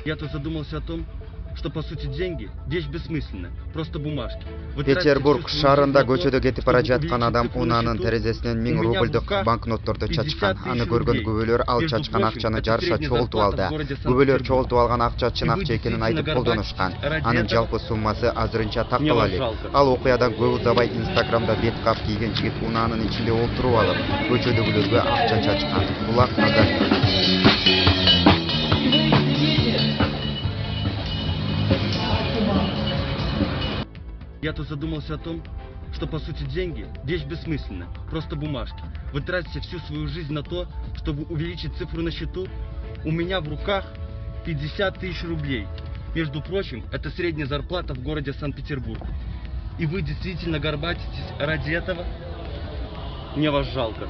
Я тут задумался о том, что по сути деньги – вещь бессмысленная, просто бумажки. Петербург шаарында көчөдө кетип бара жаткан адам унаанын терезесинен 1000 рубльдук банкнотторду чачкан. Аны көргөн күбөлөр ал чачкан акчаны жарыша чогултуп алды. Күбөлөр чогултуп алган акча чын акча экенин айтып колдонушкан. Анын жалпы суммасы азырынча тактала элек. Ал окуядан көп узабай Инстаграмда бет кап кийген жигит унаанын ичинде олтуруп алып, көчөдөгүлөргө акча чачкан. Булак Назарбек. Я тут задумался о том, что по сути деньги – вещь бессмысленная, просто бумажки. Вы тратите всю свою жизнь на то, чтобы увеличить цифру на счету. У меня в руках 50 тысяч рублей. Между прочим, это средняя зарплата в городе Санкт-Петербург. И вы действительно горбатитесь ради этого? Мне вас жалко.